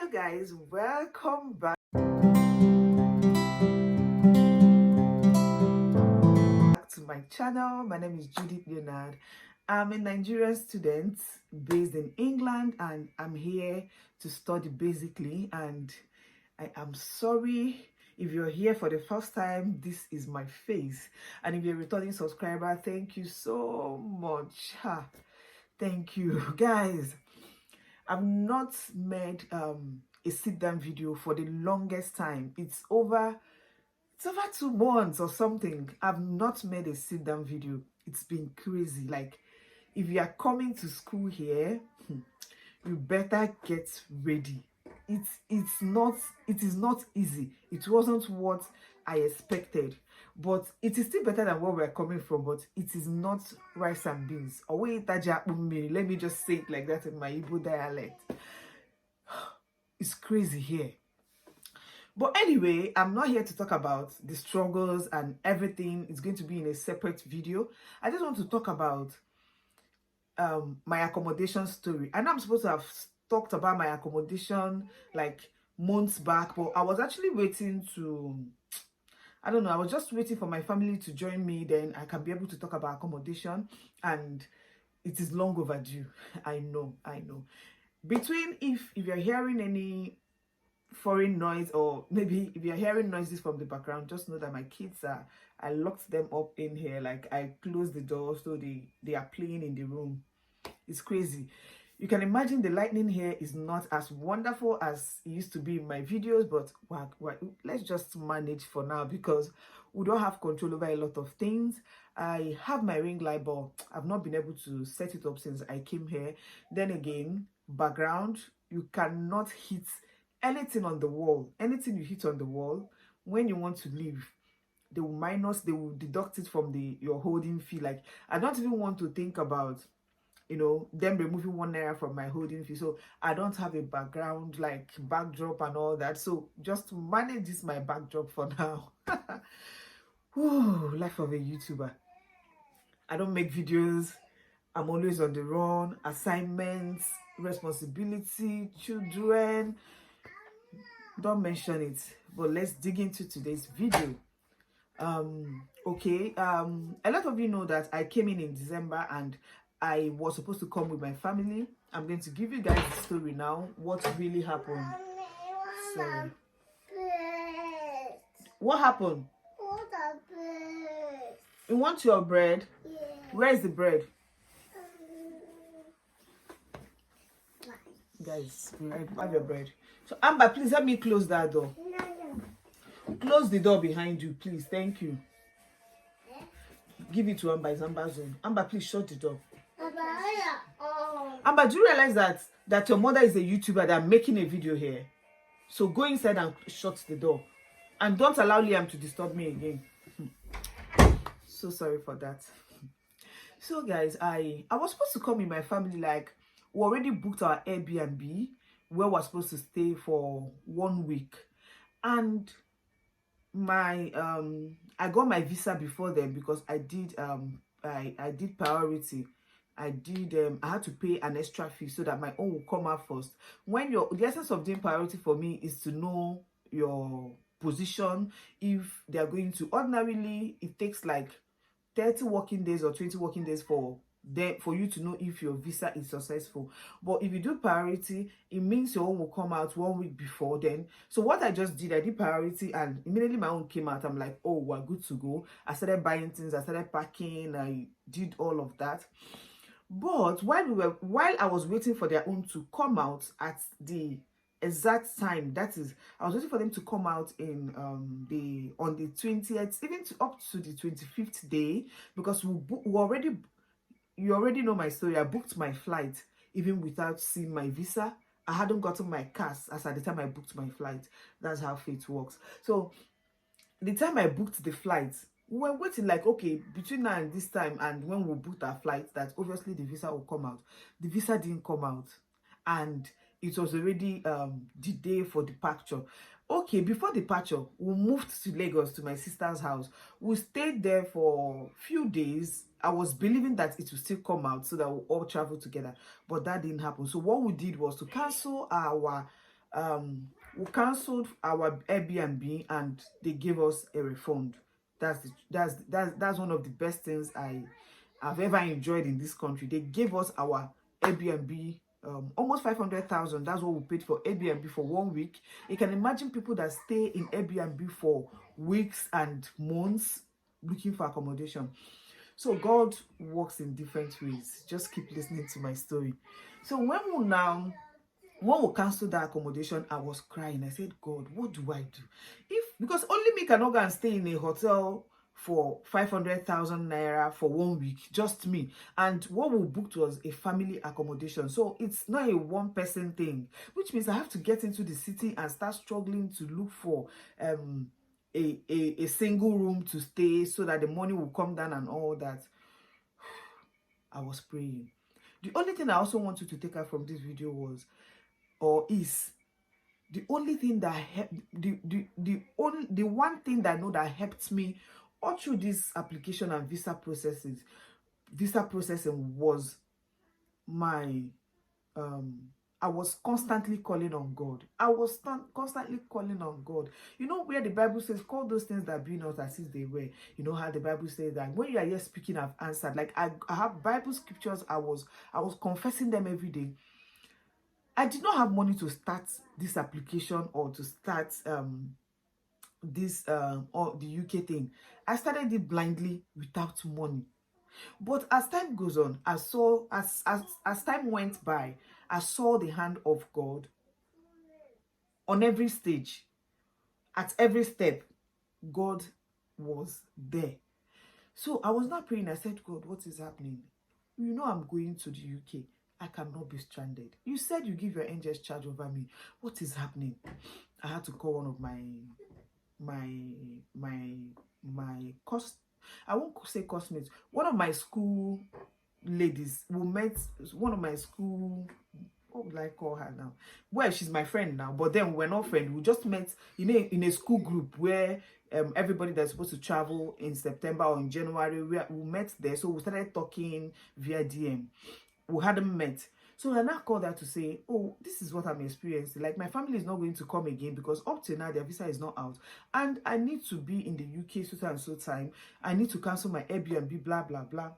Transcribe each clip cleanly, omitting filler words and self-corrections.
Hello guys, welcome back to my channel. My name is Judith Leonard. I'm a Nigerian student based in England and I'm here to study basically, and I am sorry if you're here for the first time. This is my face, and if you're a returning subscriber, thank you so much. Thank you guys. I've not made a sit down video for the longest time. It's over 2 months or something. I've not made a sit down video. It's been crazy. Like, if you are coming to school here, you better get ready. It is not easy. It wasn't what I expected, but it is still better than where we're coming from. But it is not rice and beans. Let me just say it like that in my Igbo dialect. It's crazy here. But anyway, I'm not here to talk about the struggles and everything. It's going to be in a separate video. I just want to talk about my accommodation story. I know I'm supposed to have talked about my accommodation like months back, but I was actually waiting to, I don't know, I was just waiting for my family to join me, then I can be able to talk about accommodation, and it is long overdue. I know. Between, if you're hearing any foreign noise, or maybe if you're hearing noises from the background, just know that my kids I locked them up in here. Like, I closed the door so they are playing in the room. It's crazy. You can imagine the lighting here is not as wonderful as it used to be in my videos, but let's just manage for now because we don't have control over a lot of things. I have my ring light, but I've not been able to set it up since I came here. Then again, background, you cannot hit anything on the wall. Anything you hit on the wall, when you want to leave, they will deduct it from your holding fee. Like, I don't even want to think about, you know, them removing ₦1 from my holding fee. So I don't have a background, like backdrop and all that. So just manage this my backdrop for now. Whew, life of a YouTuber. I don't make videos. I'm always on the run. Assignments, responsibility, children. Don't mention it. But let's dig into today's video. Okay. A lot of you know that I came in December and I was supposed to come with my family. I'm going to give you guys the story now, what really happened. So, what happened? You want your bread? Yeah. Where is the bread? Guys, I have your bread. So, Amber, please help me close that door. Close the door behind you, please. Thank you. Give it to Amber. It's Amber's own. Amber, please shut the door. Amber, do you realize that your mother is a YouTuber that making a video here? So go inside and shut the door. And don't allow Liam to disturb me again. So sorry for that. So guys, I was supposed to come with my family. Like, we already booked our Airbnb where we're supposed to stay for 1 week. And my I got my visa before then because I did I did priority. I had to pay an extra fee so that my own will come out first. When the essence of doing priority for me is to know your position. If they are going to, ordinarily it takes like 30 working days or 20 working days for you to know if your visa is successful. But if you do priority, it means your own will come out 1 week before then. So what I just did, I did priority and immediately my own came out. I'm like, oh, we're good to go. I started buying things, I started packing, I did all of that. But while I was waiting for their own to come out at the exact time, that is, I was waiting for them to come out in on the 20th, even up to the 25th day, because you already know my story. I booked my flight even without seeing my visa. I hadn't gotten my CAS as at the time I booked my flight. That's how fate works. So the time I booked the flight, we were waiting like, okay, between now and this time and when we booked our flight, that obviously the visa will come out. The visa didn't come out, and it was already the day for departure. Okay, before departure, we moved to Lagos to my sister's house. We stayed there for a few days. I was believing that it would still come out so that we'll all travel together, but that didn't happen. So what we did was to cancel our we cancelled our Airbnb and they gave us a refund. That's one of the best things I've ever enjoyed in this country. They gave us our Airbnb, almost 500,000. That's what we paid for Airbnb for 1 week. You can imagine people that stay in Airbnb for weeks and months looking for accommodation. So God works in different ways. Just keep listening to my story. So when we canceled that accommodation, I was crying. I said, God, what do I do? Because only me cannot go and stay in a hotel for 500,000 naira for 1 week, just me. And what we booked was a family accommodation. So it's not a one-person thing, which means I have to get into the city and start struggling to look for a single room to stay so that the money will come down and all that. I was praying. The only thing I also want you to take out from this video is the only thing that the one thing that I know that helped me all through this application and visa processing was my I was constantly calling on God. I was constantly calling on God. You know where the Bible says, call those things that be not as if they were. You know how the Bible says that when you are here speaking, I've answered. Like I have Bible scriptures. I was confessing them every day. I did not have money to start this application or to start this or the UK thing. I started it blindly without money. But as time goes on, I saw as time went by, I saw the hand of God on every stage, at every step. God was there. So I was not praying. I said, God, what is happening? You know I'm going to the UK. I cannot be stranded. You said you give your angels charge over me. What is happening? I had to call one of my cost. I won't say cosmates. One of my school ladies who met one of my school. What would I call her now? Well, she's my friend now, but then we're not friends. We just met in a school group where everybody that's supposed to travel in September or in January, we met there. So we started talking via DM. We hadn't met. So I now called her to say, oh, this is what I'm experiencing. Like, my family is not going to come again because up to now, their visa is not out. And I need to be in the UK so and so time. I need to cancel my Airbnb, blah, blah, blah.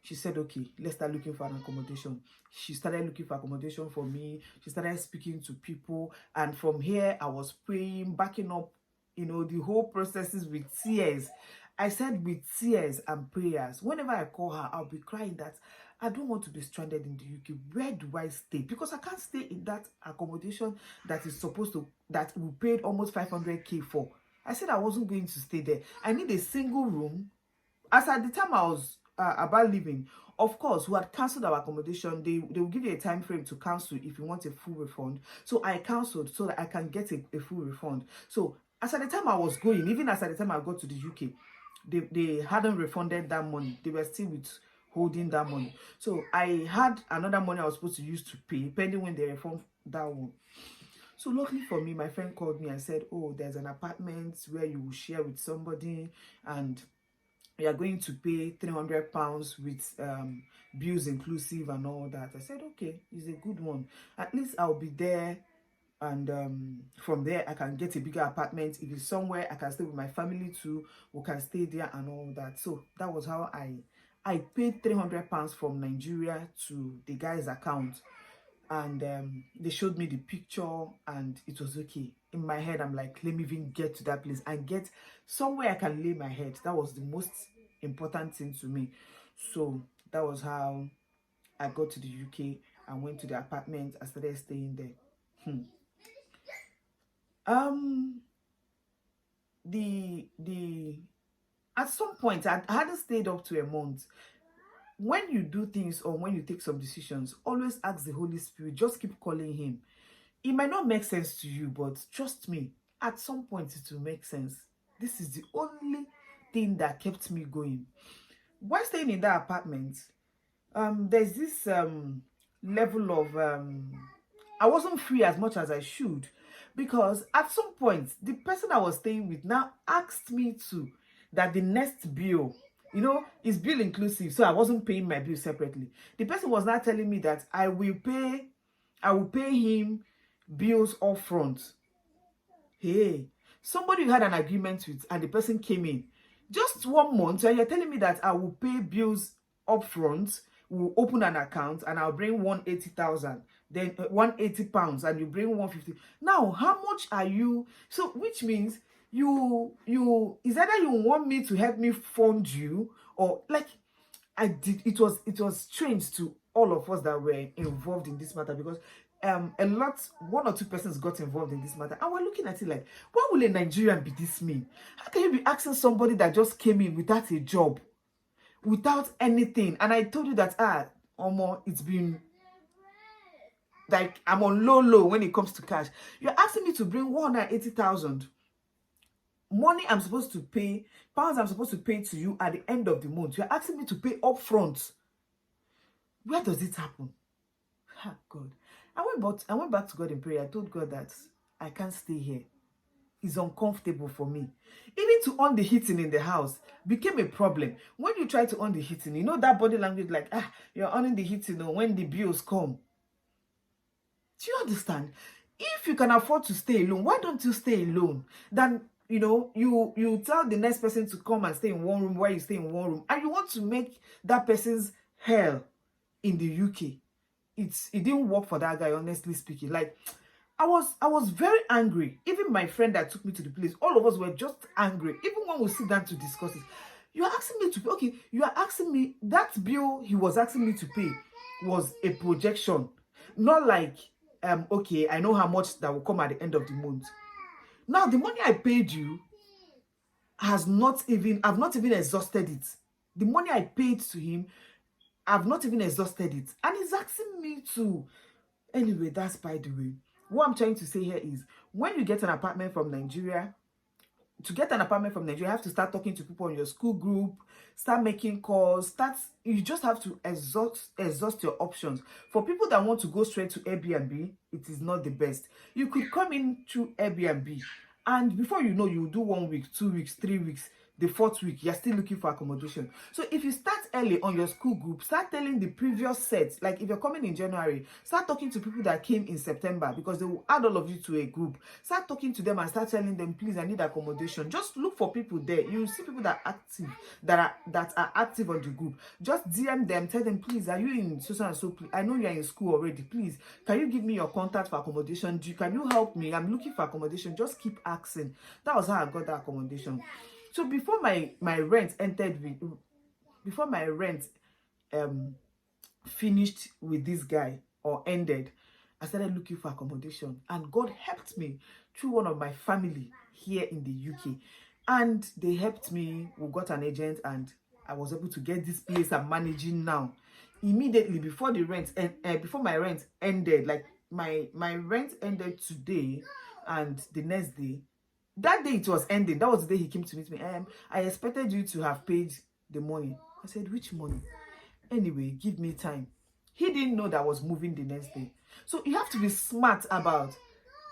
She said, okay, let's start looking for an accommodation. She started looking for accommodation for me. She started speaking to people. And from here, I was praying, backing up, the whole processes with tears. I said with tears and prayers. Whenever I call her, I'll be crying that I don't want to be stranded in the UK. Where do I stay? Because I can't stay in that accommodation that we paid almost 500k for. I said I wasn't going to stay there. I need a single room. As at the time I was about leaving, of course, we had cancelled our accommodation. They will give you a time frame to cancel if you want a full refund. So I cancelled so that I can get a full refund. So as at the time I was going, even as at the time I got to the UK, they hadn't refunded that money. They were still holding that money. So I had another money I was supposed to use to pay, pending when they refund that one. So luckily for me, my friend called me and said, oh, there's an apartment where you will share with somebody and you are going to pay £300 with bills inclusive and all that. I said, okay, it's a good one. At least I'll be there. And from there, I can get a bigger apartment. If it's somewhere I can stay with my family too, we can stay there and all that. So that was how I paid £300 from Nigeria to the guy's account. And they showed me the picture and it was okay. In my head, I'm like, let me even get to that place and get somewhere I can lay my head. That was the most important thing to me. So that was how I got to the UK and went to the apartment. I started staying there. At some point, I hadn't stayed up to a month. When you do things or when you take some decisions, always ask the Holy Spirit. Just keep calling him. It might not make sense to you, but trust me, at some point it will make sense. This is the only thing that kept me going. While staying in that apartment, there's this level of I wasn't free as much as I should, because at some point the person I was staying with now asked me that the next bill, is bill inclusive, so I wasn't paying my bill separately. The person was now telling me that I will pay him bills up front. Hey, somebody you had an agreement with and the person came in just 1 month and you're telling me that I will pay bills up front, we'll open an account and I'll bring 180,000, then 180 pounds, and you bring 150. Now, how much are you? So, which means you is either you want me to help me fund you, or like it was strange to all of us that were involved in this matter, because one or two persons got involved in this matter, and we're looking at it like, why will a Nigerian be this mean? How can you be asking somebody that just came in without a job, without anything? And I told you that Omo, it's been like I'm on low when it comes to cash. You're asking me to bring 180,000 money I'm supposed to pay, pounds I'm supposed to pay to you at the end of the month. You're asking me to pay up front. Where does it happen? God. I went back to God in prayer. I told God that I can't stay here. It's uncomfortable for me. Even to on the heating in the house became a problem. When you try to on the heating, you know that body language like, you're on the heating, or when the bills come. Do you understand? If you can afford to stay alone, why don't you stay alone? Then, you tell the next person to come and stay in one room while you stay in one room, and you want to make that person's hell in the UK. It didn't work for that guy, honestly speaking. Like, I was very angry. Even my friend that took me to the place, all of us were just angry. Even when we sit down to discuss it, you are asking me to pay. Okay, you are asking me, that bill he was asking me to pay was a projection, not like okay, I know how much that will come at the end of the month. Now the money I paid you I've not even exhausted it. The money I paid to him, I've not even exhausted it, and he's asking me to. Anyway, that's by the way. What I'm trying to say here is, when you get an apartment from Nigeria, you have to start talking to people in your school group, start making calls, you just have to exhaust your options. For people that want to go straight to Airbnb, it is not the best. You could come in through Airbnb, and before you know, you do 1 week, 2 weeks, 3 weeks. The 4th week, you're still looking for accommodation. So if you start early on your school group, start telling the previous sets, like if you're coming in January, start talking to people that came in September, because they will add all of you to a group. Start talking to them and start telling them, please, I need accommodation. Just look for people there. You see people that are active, that are active on the group. Just DM them, tell them, please, are you in so and so? I know you're in school already. Please, can you give me your contact for accommodation? Can you help me? I'm looking for accommodation. Just keep asking. That was how I got that accommodation. So before my rent finished with this guy, or ended, I started looking for accommodation, and God helped me through one of my family here in the UK, and they helped me. We got an agent, and I was able to get this place I'm managing now. Immediately before the rent and before my rent ended, like my rent ended today, and the next day. That day it was ending. That was the day he came to meet me. I expected you to have paid the money. I said, which money? Anyway, give me time. He didn't know that I was moving the next day. So you have to be smart about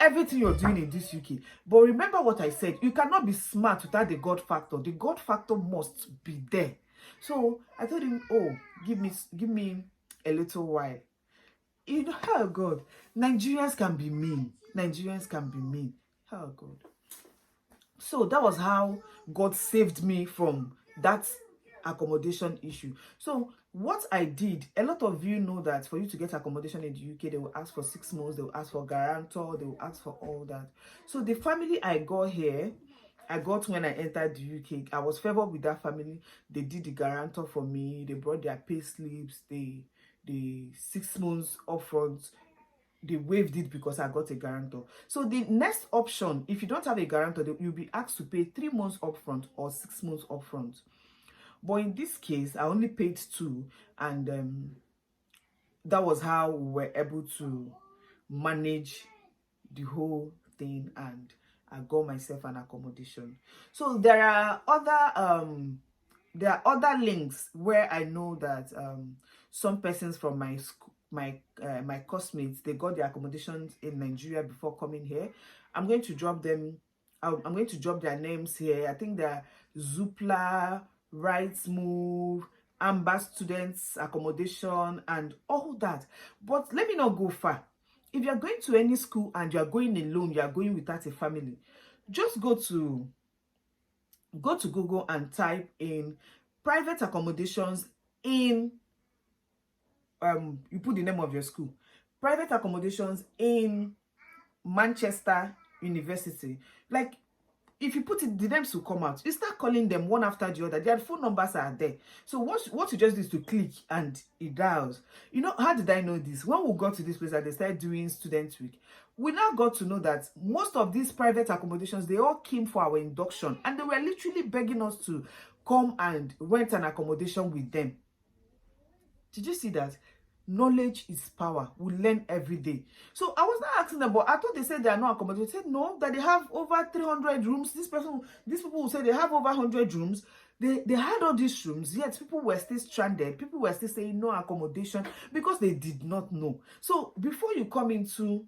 everything you're doing in this UK. But remember what I said. You cannot be smart without the God factor. The God factor must be there. So I told him, oh, give me a little while. You know, oh God, Nigerians can be mean. Nigerians can be mean. Oh God. So that was how God saved me from that accommodation issue. So what I did, a lot of you know that for you to get accommodation in the UK, they will ask for 6 months, they will ask for guarantor, they will ask for all that. So the family I got here, I got when I entered the UK, I was favored with that family. They did the guarantor for me, they brought their pay slips, the 6 months upfront. They waived it because I got a guarantor. So the next option, if you don't have a guarantor, you'll be asked to pay 3 months upfront or 6 months upfront. But in this case, I only paid 2, and that was how we were able to manage the whole thing, and I got myself an accommodation. So there are other links where I know that some persons from my school, my classmates, they got their accommodations in Nigeria before coming here. I'm going to drop them. I'm going to drop their names here. I think they're Zoopla, Rightsmove, Amber Students Accommodation, and all that. But let me not go far. if you're going to any school and you're going alone, you're going without a family, just go to Google and type in private accommodations in you put the name of your school, private accommodations in Manchester University. Like, if you put it, the names will come out. You start calling them one after the other. Their phone numbers are there. So what you just do is to click and it dials. You know, how did I know this? When we got to this place and they started doing Student Week, we now got to know that most of these private accommodations, they all came for our induction. And they were literally begging us to come and rent an accommodation with them. Did you see that? Knowledge is power. We learn every day. So I was not asking them, but I thought they said they are not accommodated. They said no, that they have over 300 rooms. These people will say they have over 100 rooms. They had all these rooms, yet people were still stranded. People were still saying no accommodation because they did not know. So before you come into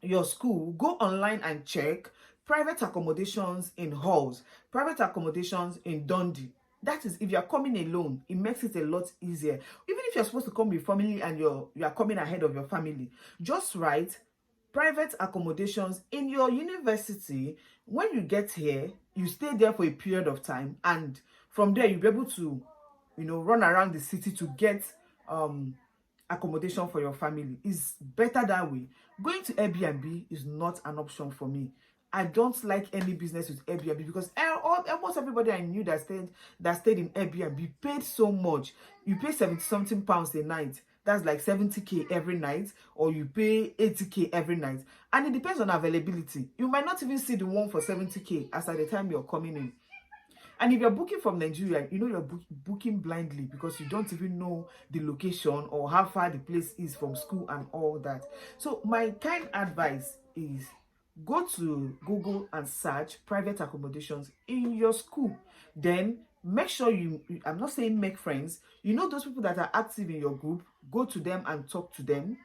your school, go online and check private accommodations in halls, private accommodations in Dundee. That is, if you're coming alone, it makes it a lot easier. Even if you're supposed to come with family and you are coming ahead of your family, just write private accommodations in your university. When you get here, you stay there for a period of time, and from there you'll be able to, run around the city to get accommodation for your family. Is better that way. Going to Airbnb is not an option for me. I don't like any business with Airbnb because almost everybody I knew that stayed in Airbnb paid so much. You pay 70-something pounds a night. That's like 70k every night, or you pay 80k every night. And it depends on availability. You might not even see the one for 70k as at the time you're coming in. And if you're booking from Nigeria, you're booking blindly because you don't even know the location or how far the place is from school and all that. So my kind advice is go to Google and search private accommodations in your school. Then make sure I'm not saying make friends. Those people that are active in your group, go to them and talk to them.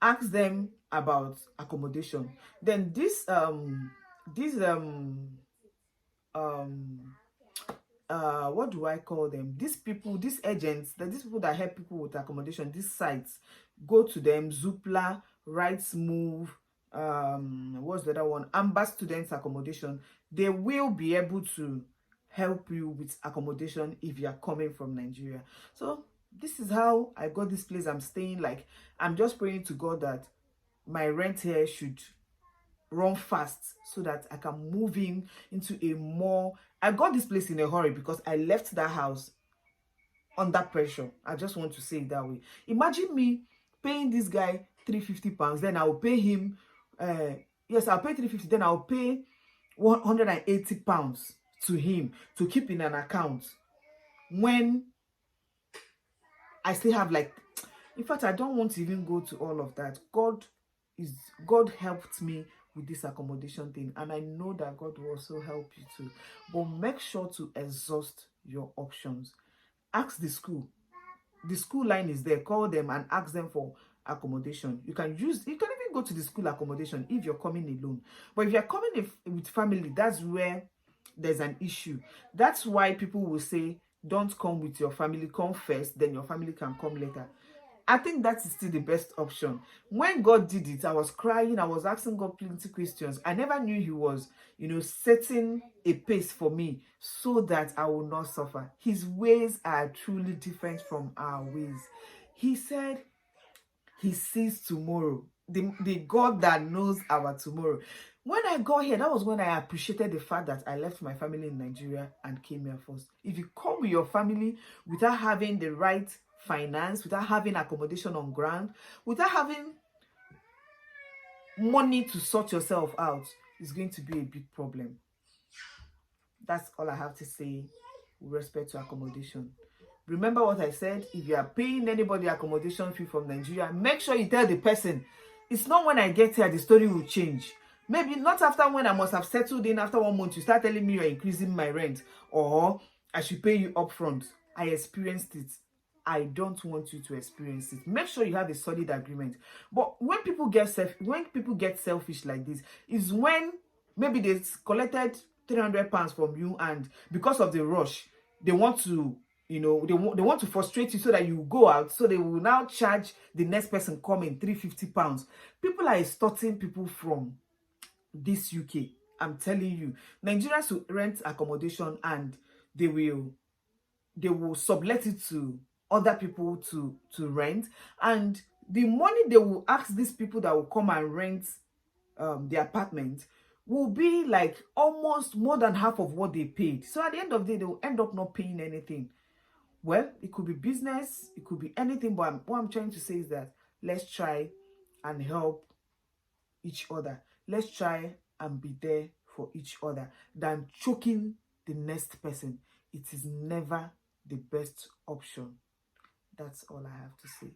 Ask them about accommodation. Then what do I call them? These people, these agents, these people that help people with accommodation, these sites, go to them. Zoopla, Rightsmove, what's the other one? Amber Students Accommodation. They will be able to help you with accommodation if you are coming from Nigeria. So this is how I got this place I'm staying. Like, I'm just praying to God that my rent here should run fast so that I can move into a more... I got this place in a hurry because I left that house under pressure. I just want to say it that way. Imagine me paying this guy £350, then I'll pay him yes, I'll pay 350, then I'll pay £180 to him to keep in an account when I still have, like, in fact, I don't want to even go to all of that. God helped me with this accommodation thing, and I know that God will also help you too. But make sure to exhaust your options. Ask the school. The school line is there. Call them and ask them for accommodation. You can even go to the school accommodation if you're coming alone. But if you're coming with family, that's where there's an issue. That's why people will say, don't come with your family, come first, then your family can come later. I think that is still the best option. When God did it, I was crying. I was asking God plenty questions. I never knew he was, setting a pace for me so that I will not suffer. His ways are truly different from our ways. He said he sees tomorrow. The God that knows our tomorrow. When I got here, that was when I appreciated the fact that I left my family in Nigeria and came here first. If you come with your family without having the right finance, without having accommodation on ground, without having money to sort yourself out, it's going to be a big problem. That's all I have to say with respect to accommodation. Remember what I said. If you are paying anybody accommodation fee from Nigeria, make sure you tell the person. It's not when I get here the story will change. Maybe not after when I must have settled in after 1 month, you start telling me you're increasing my rent or I should pay you upfront. I experienced it. I don't want you to experience it. Make sure you have a solid agreement. But when people get selfish like this, is when maybe they collected £300 from you, and because of the rush, they want to You know, they want to frustrate you so that you go out, so they will now charge the next person coming £350. People are extorting people from this UK. I'm telling you, Nigerians will rent accommodation and they will sublet it to other people to rent, and the money they will ask these people that will come and rent the apartment will be like almost more than half of what they paid. So at the end of the day, they will end up not paying anything. Well, it could be business, it could be anything, but what I'm trying to say is that let's try and help each other. Let's try and be there for each other than choking the next person. It is never the best option. That's all I have to say.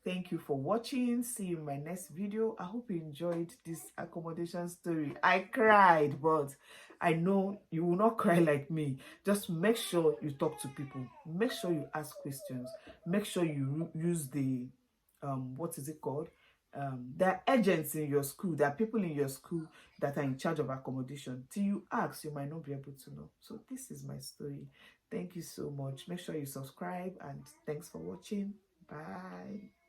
Thank you for watching. See you in my next video. I hope you enjoyed this accommodation story. I cried, but I know you will not cry like me. Just make sure you talk to people. Make sure you ask questions. Make sure you use the what is it called? There are agents in your school. There are people in your school that are in charge of accommodation. Till you ask, you might not be able to know. So this is my story. Thank you so much. Make sure you subscribe, and thanks for watching. Bye.